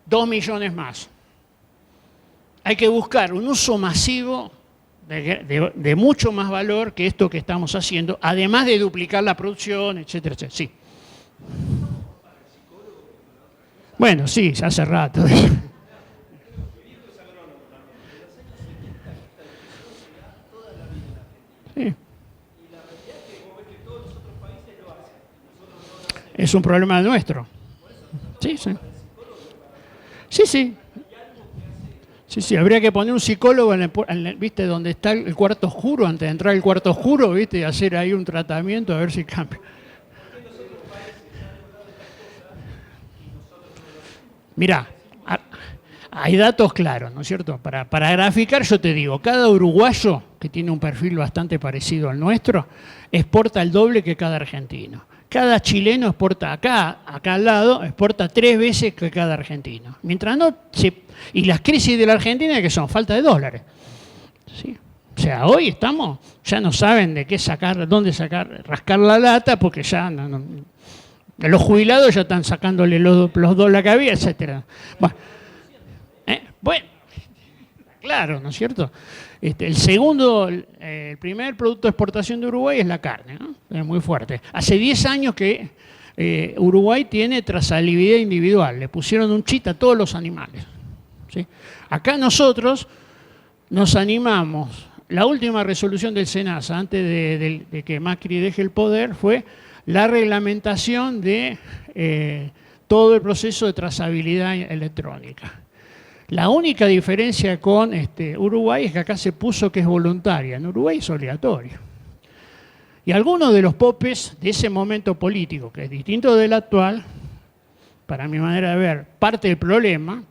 2 millones más. Hay que buscar un uso masivo de mucho más valor que esto que estamos haciendo, además de duplicar la producción, etcétera, etcétera. Sí. Bueno, sí, hace rato. Sí. Es un problema nuestro. Sí, sí. Sí, sí. Sí, sí, habría que poner un psicólogo ¿viste? Donde está el cuarto oscuro, antes de entrar al cuarto oscuro, ¿viste? Y hacer ahí un tratamiento a ver si cambia. Mirá, hay datos claros, ¿no es cierto? Para graficar, yo te digo, cada uruguayo, que tiene un perfil bastante parecido al nuestro, exporta el doble que cada argentino. Cada chileno exporta acá al lado, exporta 3 veces que cada argentino. Mientras no y las crisis de la Argentina, que son falta de dólares. ¿Sí? O sea, hoy ya no saben de qué sacar, dónde sacar, rascar la lata, porque ya los jubilados ya están sacándole los dólares que había, etcétera. Bueno, claro, ¿no es cierto? El primer producto de exportación de Uruguay es la carne, ¿no? Es muy fuerte. Hace 10 años que Uruguay tiene trazabilidad individual. Le pusieron un chip a todos los animales. ¿Sí? Acá nosotros nos animamos. La última resolución del SENASA, antes de que Macri deje el poder, fue la reglamentación de todo el proceso de trazabilidad electrónica. La única diferencia con Uruguay es que acá se puso que es voluntaria. En Uruguay es obligatoria. Y algunos de los popes de ese momento político, que es distinto del actual, para mi manera de ver, parte del problema,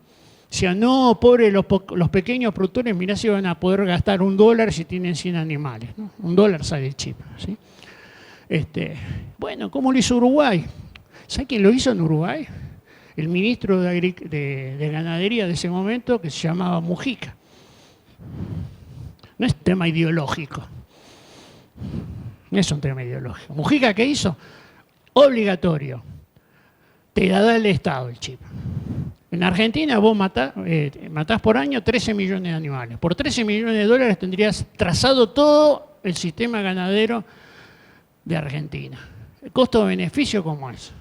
decían, no, pobre los pequeños productores, mirá si van a poder gastar $1 si tienen 100 animales, ¿no? $1 sale el chip, ¿sí? Bueno, ¿cómo lo hizo Uruguay? ¿Sabe quién lo hizo en Uruguay? El ministro de Ganadería de ese momento, que se llamaba Mujica. No es tema ideológico. No es un tema ideológico. ¿Mujica qué hizo? Obligatorio. Te la da el Estado el chip. En Argentina vos matás por año 13 millones de animales. Por 13 millones de dólares tendrías trazado todo el sistema ganadero de Argentina. ¿El costo-beneficio cómo es?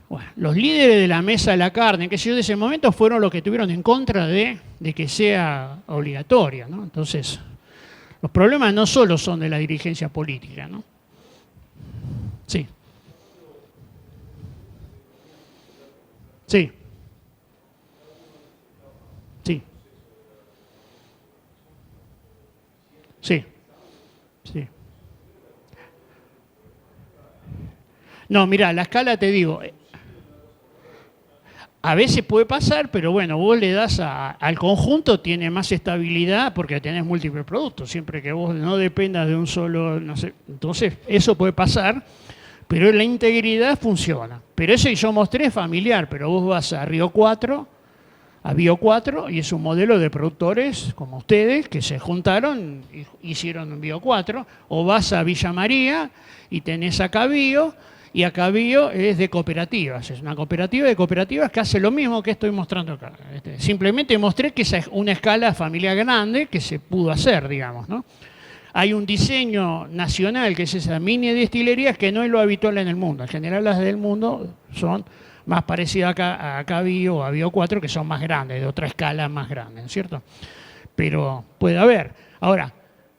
Bueno, los líderes de la mesa de la carne, que yo de ese momento, fueron los que estuvieron en contra de que sea obligatoria, ¿no? Entonces, los problemas no solo son de la dirigencia política, ¿no? Sí. Sí. Sí. Sí. Sí. No, mirá, la escala te digo, a veces puede pasar, pero bueno, vos le das al conjunto, tiene más estabilidad porque tenés múltiples productos, siempre que vos no dependas de un solo, no sé, entonces eso puede pasar, pero la integridad funciona. Pero eso yo mostré es familiar, pero vos vas a Río 4, a Bio 4, y es un modelo de productores como ustedes que se juntaron y hicieron un Bio 4, o vas a Villa María y tenés acá Bio, y acá Bio es de cooperativas, es una cooperativa de cooperativas que hace lo mismo que estoy mostrando acá. Simplemente mostré que esa es una escala familiar grande que se pudo hacer, digamos, ¿no? Hay un diseño nacional que es esa mini destilería que no es lo habitual en el mundo. En general las del mundo son más parecidas a acá Bio o a Bio 4, que son más grandes, de otra escala más grande, ¿no es cierto? Pero puede haber. Ahora,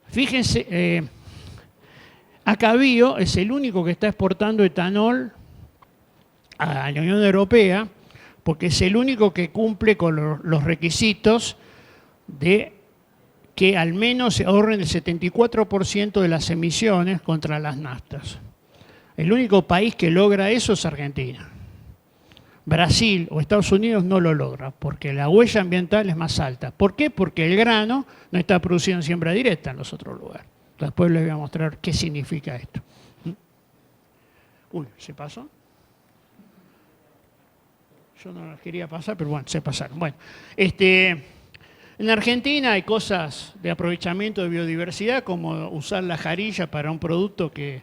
fíjense... Acá Bio es el único que está exportando etanol a la Unión Europea porque es el único que cumple con los requisitos de que al menos se ahorren el 74% de las emisiones contra las naftas. El único país que logra eso es Argentina. Brasil o Estados Unidos no lo logra porque la huella ambiental es más alta. ¿Por qué? Porque el grano no está producido en siembra directa en los otros lugares. Después les voy a mostrar qué significa esto. Uy, ¿se pasó? Yo no las quería pasar, pero bueno, se pasaron. Bueno, en Argentina hay cosas de aprovechamiento de biodiversidad, como usar la jarilla para un producto que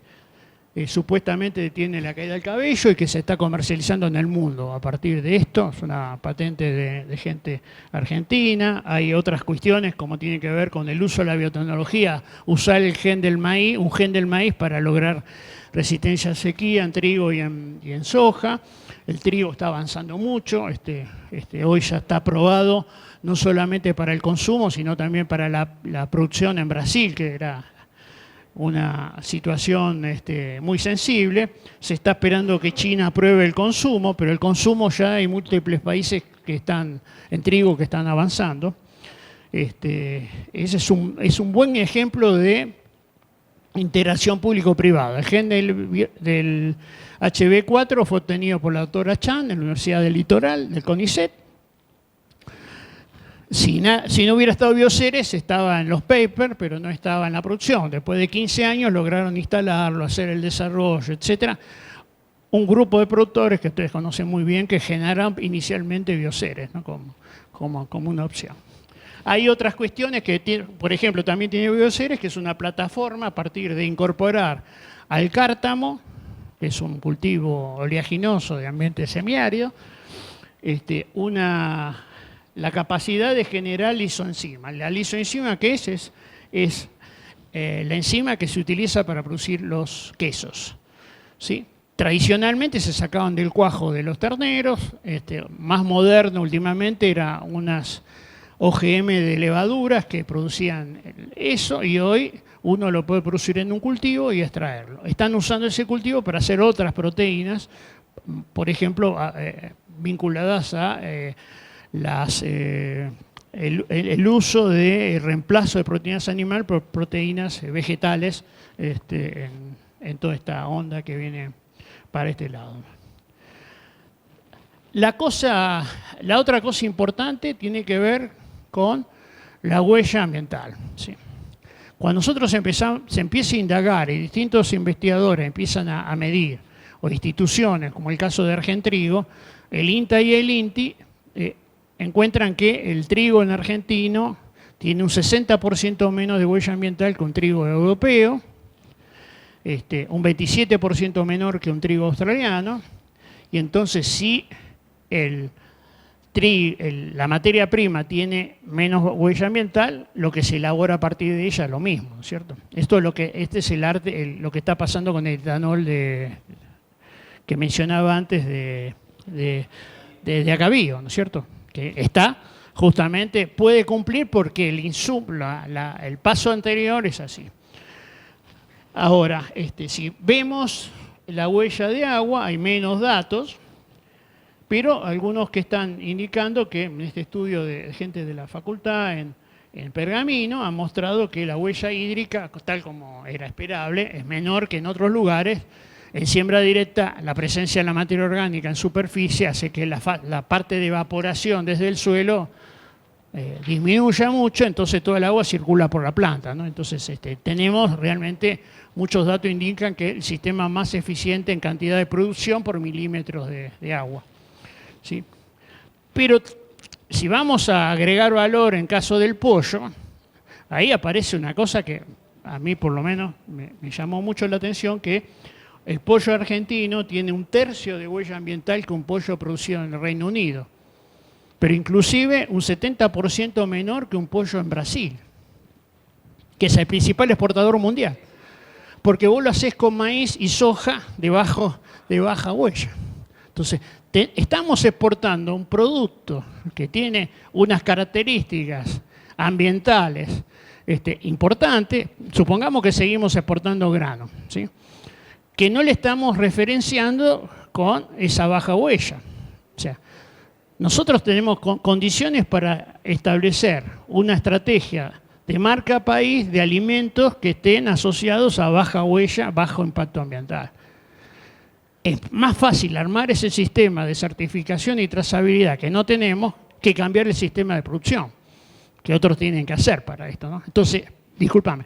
supuestamente detiene la caída del cabello y que se está comercializando en el mundo a partir de esto. Es una patente de gente argentina. Hay otras cuestiones como tiene que ver con el uso de la biotecnología, usar el gen del maíz, un gen del maíz para lograr resistencia a sequía en trigo y en soja. El trigo está avanzando mucho, hoy ya está aprobado no solamente para el consumo, sino también para la producción en Brasil, que era una situación muy sensible. Se está esperando que China apruebe el consumo, pero el consumo ya hay múltiples países que están en trigo que están avanzando. Ese es un buen ejemplo de interacción público-privada. El gen del HB4 fue obtenido por la doctora Chan en la Universidad del Litoral, del CONICET. Si no hubiera estado Bioceres, estaba en los papers, pero no estaba en la producción. Después de 15 años lograron instalarlo, hacer el desarrollo, etc. Un grupo de productores que ustedes conocen muy bien que generaron inicialmente Bioceres, ¿no? como una opción. Hay otras cuestiones que, por ejemplo, también tiene Bioceres, que es una plataforma a partir de incorporar al cártamo, que es un cultivo oleaginoso de ambiente semiárido, la capacidad de generar lisoenzima. La lisoenzima, ¿qué es? Es la enzima que se utiliza para producir los quesos, ¿sí? Tradicionalmente se sacaban del cuajo de los terneros, más moderno últimamente eran unas OGM de levaduras que producían eso, y hoy uno lo puede producir en un cultivo y extraerlo. Están usando ese cultivo para hacer otras proteínas, por ejemplo, vinculadas a el uso de reemplazo de proteínas animales por proteínas vegetales en toda esta onda que viene para este lado. La otra cosa importante tiene que ver con la huella ambiental. ¿Sí? Cuando nosotros se empieza a indagar y distintos investigadores empiezan a medir, o instituciones, como el caso de Argentrigo, el INTA y el INTI encuentran que el trigo en argentino tiene un 60% menos de huella ambiental que un trigo europeo, un 27% menor que un trigo australiano, y entonces si la materia prima tiene menos huella ambiental, lo que se elabora a partir de ella es lo mismo, ¿cierto? Este es el arte, lo que está pasando con el etanol que mencionaba antes de Acabío, ¿no es cierto? Que está justamente, puede cumplir porque el paso anterior es así. Ahora, si vemos la huella de agua, hay menos datos, pero algunos que están indicando que en este estudio de gente de la facultad en Pergamino han mostrado que la huella hídrica, tal como era esperable, es menor que en otros lugares. En siembra directa, la presencia de la materia orgánica en superficie hace que la parte de evaporación desde el suelo disminuya mucho, entonces todo el agua circula por la planta, ¿no? Entonces tenemos realmente, muchos datos indican que el sistema más eficiente en cantidad de producción por milímetros de agua. ¿Sí? Pero si vamos a agregar valor en caso del pollo, ahí aparece una cosa que a mí por lo menos me llamó mucho la atención, que el pollo argentino tiene 1/3 de huella ambiental que un pollo producido en el Reino Unido, pero inclusive un 70% menor que un pollo en Brasil, que es el principal exportador mundial, porque vos lo hacés con maíz y soja de baja huella. Entonces, estamos exportando un producto que tiene unas características ambientales importantes. Supongamos que seguimos exportando grano, ¿sí? Que no le estamos referenciando con esa baja huella. O sea, nosotros tenemos condiciones para establecer una estrategia de marca país de alimentos que estén asociados a baja huella, bajo impacto ambiental. Es más fácil armar ese sistema de certificación y trazabilidad que no tenemos que cambiar el sistema de producción, que otros tienen que hacer para esto, ¿no? Entonces, discúlpame,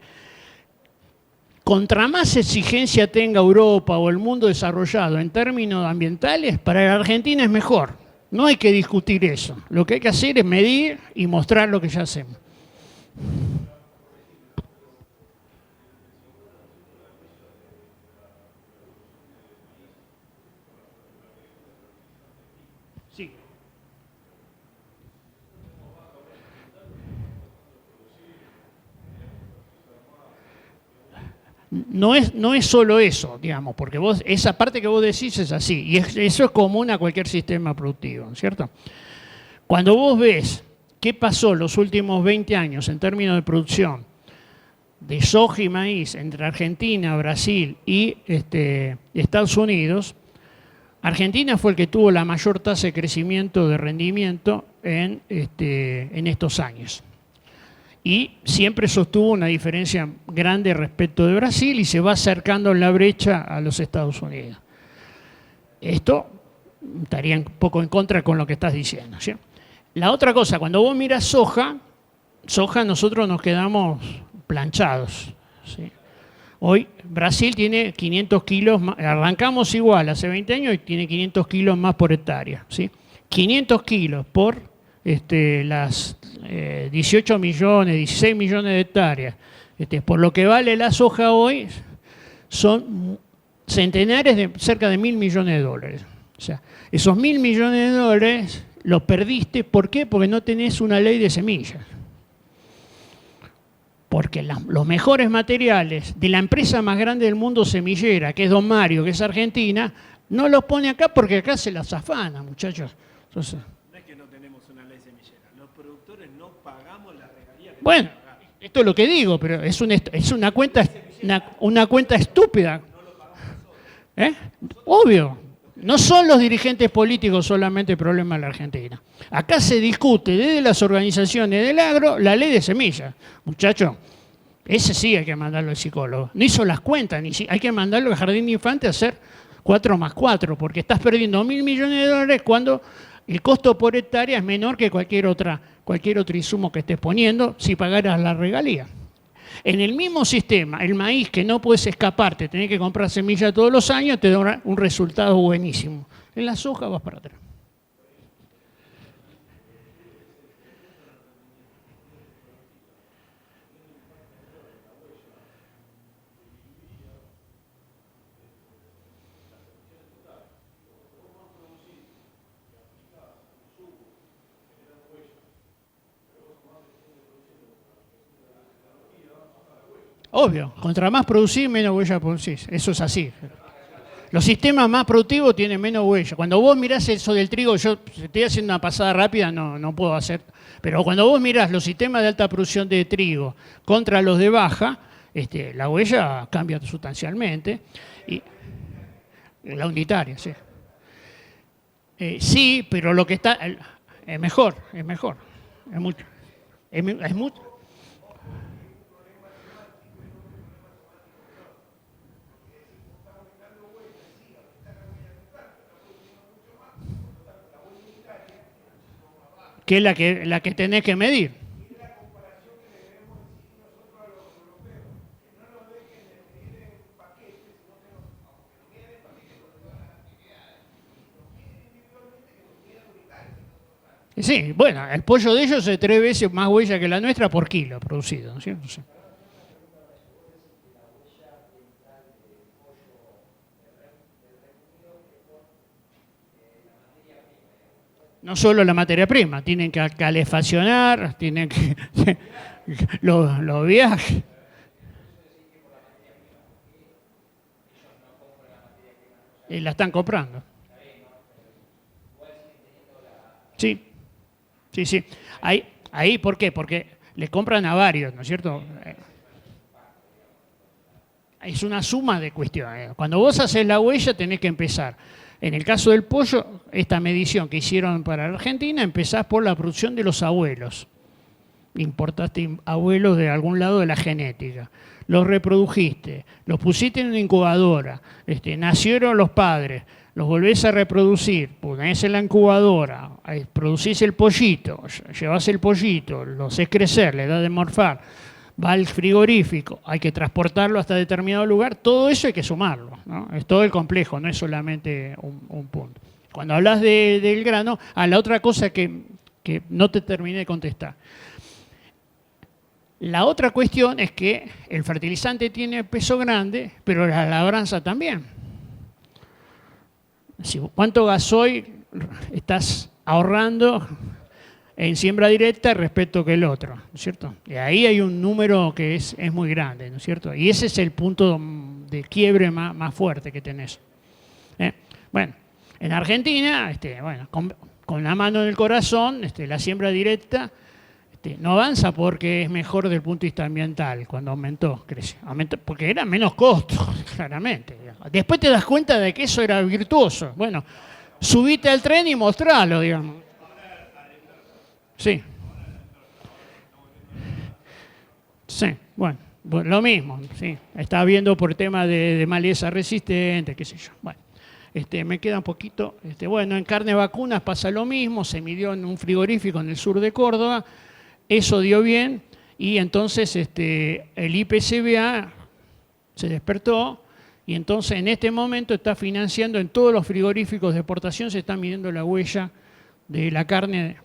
contra más exigencia tenga Europa o el mundo desarrollado en términos ambientales, para la Argentina es mejor. No hay que discutir eso. Lo que hay que hacer es medir y mostrar lo que ya hacemos. Sí. No es solo eso, digamos, porque esa parte que vos decís es así, y eso es común a cualquier sistema productivo, ¿cierto? Cuando vos ves qué pasó los últimos 20 años en términos de producción de soja y maíz entre Argentina, Brasil y Estados Unidos, Argentina fue el que tuvo la mayor tasa de crecimiento de rendimiento en estos años. Y siempre sostuvo una diferencia grande respecto de Brasil y se va acercando en la brecha a los Estados Unidos. Esto estaría un poco en contra con lo que estás diciendo, ¿sí? La otra cosa, cuando vos miras soja nosotros nos quedamos planchados, ¿sí? Hoy Brasil tiene 500 kilos más, arrancamos igual hace 20 años y tiene 500 kilos más por hectárea, ¿sí? 500 kilos por las 18 millones, 16 millones de hectáreas. Por lo que vale la soja hoy, son centenares de cerca de 1.000 millones de dólares. O sea, esos 1.000 millones de dólares los perdiste. ¿Por qué? Porque no tenés una ley de semillas. Porque los mejores materiales de la empresa más grande del mundo semillera, que es Don Mario, que es Argentina, no los pone acá porque acá se las afana, muchachos. Entonces, bueno, esto es lo que digo, pero es una cuenta estúpida. Obvio. No son los dirigentes políticos solamente el problema de la Argentina. Acá se discute desde las organizaciones del agro la ley de semillas. Muchachos, ese sí hay que mandarlo al psicólogo. No hizo las cuentas, hay que mandarlo al jardín de infantes a hacer 4 más 4, porque estás perdiendo 1.000 millones de dólares cuando el costo por hectárea es menor que cualquier otro insumo que estés poniendo si pagaras la regalía. En el mismo sistema, el maíz que no puedes escaparte, tenés que comprar semillas todos los años, te da un resultado buenísimo. En la soja vas para atrás. Obvio, contra más producís, menos huella producís. Eso es así. Los sistemas más productivos tienen menos huella. Cuando vos mirás eso del trigo, yo estoy haciendo una pasada rápida, no puedo hacer. Pero cuando vos mirás los sistemas de alta producción de trigo contra los de baja, la huella cambia sustancialmente. Y la unitaria, sí. Sí, pero lo que está... Es mejor. Es mucho. Es mucho. Que es la que tenés que medir. Sí, bueno, el pollo de ellos es 3 veces más huella que la nuestra por kilo producido, ¿no es cierto? Sí. No solo la materia prima, tienen que calefaccionar, tienen que los viajes. Y la están comprando. Sí. Ahí, ¿por qué? Porque le compran a varios, ¿no es cierto? Es una suma de cuestiones. Cuando vos haces la huella tenés que empezar. En el caso del pollo, esta medición que hicieron para Argentina, empezás por la producción de los abuelos. Importaste abuelos de algún lado de la genética. Los reprodujiste, los pusiste en una incubadora, nacieron los padres, los volvés a reproducir, ponés en la incubadora, producís el pollito, llevás el pollito, lo hacés crecer, le das de morfar, va al frigorífico, hay que transportarlo hasta determinado lugar, todo eso hay que sumarlo, ¿no? Es todo el complejo, no es solamente un punto. Cuando hablas del grano, la otra cosa que no te terminé de contestar. La otra cuestión es que el fertilizante tiene peso grande, pero la labranza también. ¿Cuánto gasoil estás ahorrando en siembra directa respecto que el otro, ¿no es cierto? Y ahí hay un número que es muy grande, ¿no es cierto? Y ese es el punto de quiebre más fuerte que tenés. Bueno, en Argentina, bueno, con la mano en el corazón, la siembra directa no avanza porque es mejor desde el punto de vista ambiental, cuando creció, porque era menos costo, claramente. Después te das cuenta de que eso era virtuoso. Bueno, subite al tren y mostralo, digamos. Sí. Sí, bueno, lo mismo, sí. Estaba viendo por tema de maleza resistente, qué sé yo. Bueno, me queda un poquito. Bueno, en carne vacunas pasa lo mismo, se midió en un frigorífico en el sur de Córdoba, eso dio bien, y entonces el IPCBA se despertó, y entonces en este momento está financiando en todos los frigoríficos de exportación, se está midiendo la huella de la carne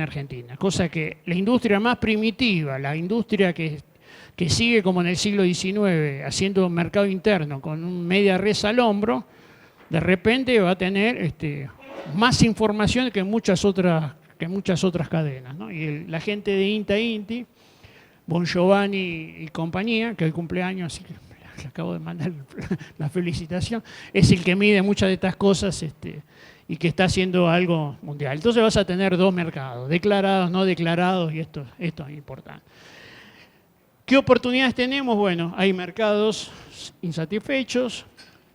argentina, cosa que la industria más primitiva, la industria que sigue como en el siglo XIX, haciendo un mercado interno con un media res al hombro, de repente va a tener más información que muchas otras cadenas, ¿no? Y la gente de INTA-INTI, Bon Giovanni y compañía, que hoy cumpleaños, así que le acabo de mandar la felicitación, es el que mide muchas de estas cosas y que está haciendo algo mundial. Entonces vas a tener dos mercados, declarados, no declarados, y esto es importante. ¿Qué oportunidades tenemos? Bueno, hay mercados insatisfechos,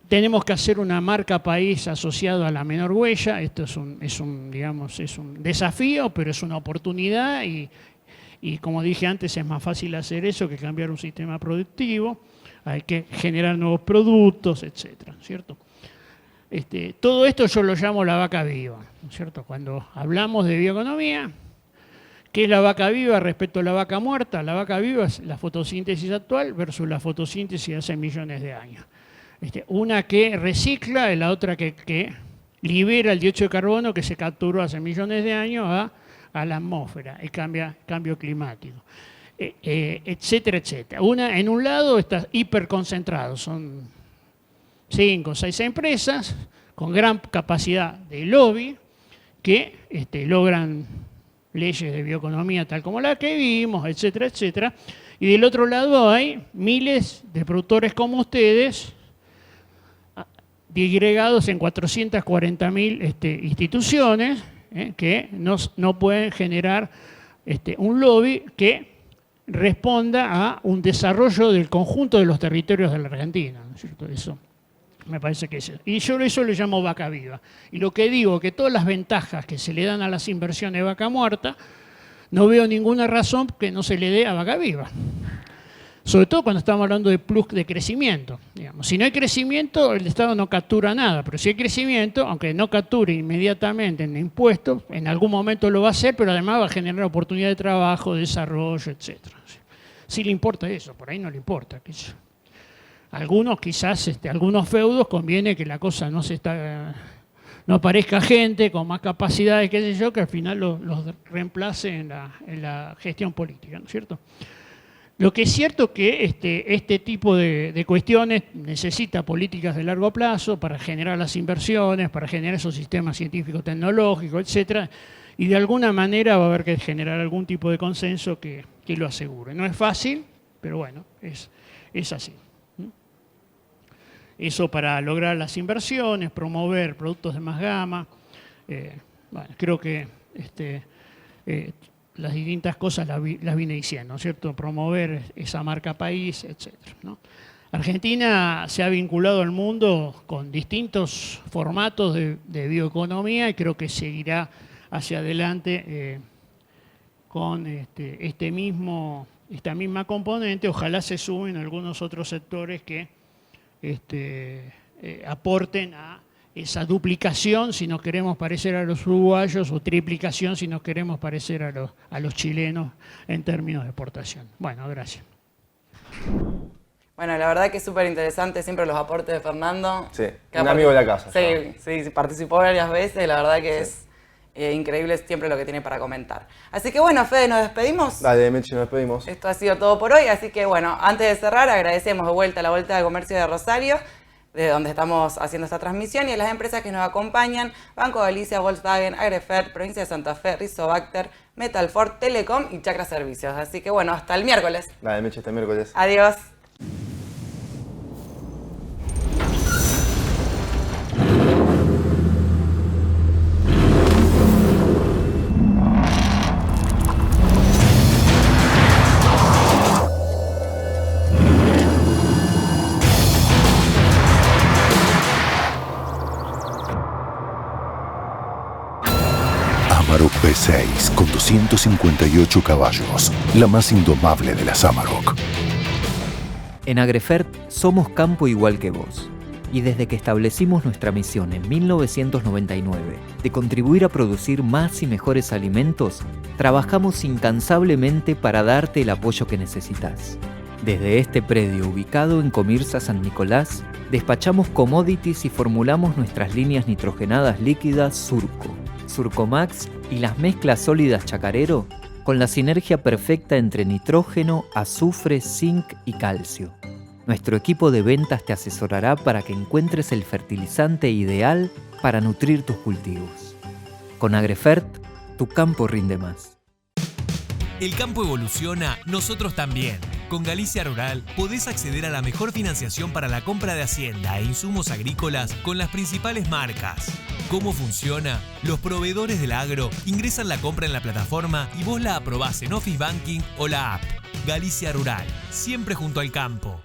tenemos que hacer una marca país asociado a la menor huella, esto es un desafío, pero es una oportunidad y como dije antes, es más fácil hacer eso que cambiar un sistema productivo, hay que generar nuevos productos, etcétera, ¿cierto? Todo esto yo lo llamo la vaca viva, ¿no es cierto? Cuando hablamos de bioeconomía, ¿qué es la vaca viva respecto a la vaca muerta? La vaca viva es la fotosíntesis actual versus la fotosíntesis de hace millones de años. Una que recicla y la otra que libera el dióxido de carbono que se capturó hace millones de años a la atmósfera, el cambio climático, etcétera, etcétera. En un lado está hiperconcentrado, son 5 o 6 empresas con gran capacidad de lobby que logran leyes de bioeconomía tal como la que vimos, etcétera, etcétera. Y del otro lado hay miles de productores como ustedes, disgregados en 440.000 instituciones que no pueden generar un lobby que responda a un desarrollo del conjunto de los territorios de la Argentina, ¿no es cierto? Eso me parece que es. Y yo eso le llamo vaca viva. Y lo que digo, que todas las ventajas que se le dan a las inversiones de vaca muerta, no veo ninguna razón que no se le dé a vaca viva. Sobre todo cuando estamos hablando de plus de crecimiento. Digamos. Si no hay crecimiento, el Estado no captura nada, pero si hay crecimiento, aunque no capture inmediatamente en impuestos, en algún momento lo va a hacer, pero además va a generar oportunidad de trabajo, de desarrollo, etc. Si le importa eso, por ahí no le importa. Algunos quizás, algunos feudos conviene que la cosa no aparezca gente con más capacidades, qué sé yo, que al final los reemplace en la gestión política, ¿no es cierto? Lo que es cierto es que este tipo de cuestiones necesita políticas de largo plazo para generar las inversiones, para generar esos sistemas científicos, tecnológicos, etcétera, y de alguna manera va a haber que generar algún tipo de consenso que lo asegure. No es fácil, pero bueno, es así. Eso para lograr las inversiones, promover productos de más gama. Bueno, creo que las distintas cosas las vine diciendo, ¿no es cierto? Promover esa marca país, etcétera, ¿no? Argentina se ha vinculado al mundo con distintos formatos de bioeconomía y creo que seguirá hacia adelante con esta misma componente. Ojalá se sumen algunos otros sectores que aporten a esa duplicación si nos queremos parecer a los uruguayos o triplicación si nos queremos parecer a los chilenos en términos de exportación. Bueno, gracias. Bueno, la verdad que es súper interesante siempre los aportes de Fernando. Sí, un amigo de la casa. Sí, participó varias veces, la verdad que es increíble siempre lo que tiene para comentar. Así que bueno, Fede, ¿nos despedimos? Dale, Mechi, nos despedimos. Esto ha sido todo por hoy, así que bueno, antes de cerrar agradecemos de vuelta a la Vuelta de Comercio de Rosario. de donde estamos haciendo esta transmisión, y a las empresas que nos acompañan: Banco Galicia, Volkswagen, Agrefert, Provincia de Santa Fe, Rizobacter, Metalfort, Telecom y Chakra Servicios. Así que bueno, hasta el miércoles. Dale, Meche, hasta el miércoles. Adiós. Amarok V6 con 258 caballos, la más indomable de las Amarok. En Agrefert somos campo igual que vos. Y desde que establecimos nuestra misión en 1999 de contribuir a producir más y mejores alimentos, trabajamos incansablemente para darte el apoyo que necesitas. Desde este predio ubicado en Comirsa San Nicolás, despachamos commodities y formulamos nuestras líneas nitrogenadas líquidas Surco, Surcomax y las mezclas sólidas Chacarero con la sinergia perfecta entre nitrógeno, azufre, zinc y calcio. Nuestro equipo de ventas te asesorará para que encuentres el fertilizante ideal para nutrir tus cultivos. Con Agrefert, tu campo rinde más. El campo evoluciona, nosotros también. Con Galicia Rural podés acceder a la mejor financiación para la compra de hacienda e insumos agrícolas con las principales marcas. ¿Cómo funciona? Los proveedores del agro ingresan la compra en la plataforma y vos la aprobás en Office Banking o la app. Galicia Rural, siempre junto al campo.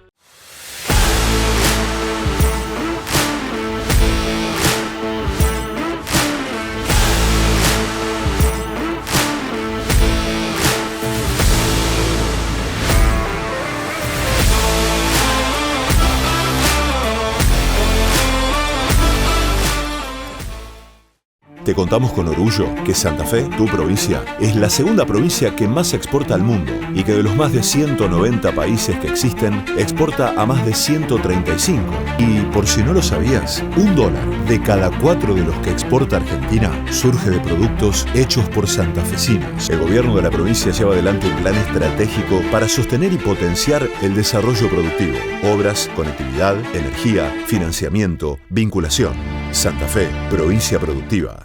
Te contamos con orgullo que Santa Fe, tu provincia, es la segunda provincia que más exporta al mundo y que de los más de 190 países que existen, exporta a más de 135. Y por si no lo sabías, $1 de cada 4 de los que exporta Argentina surge de productos hechos por santafesinos. El gobierno de la provincia lleva adelante un plan estratégico para sostener y potenciar el desarrollo productivo, obras, conectividad, energía, financiamiento, vinculación. Santa Fe, provincia productiva.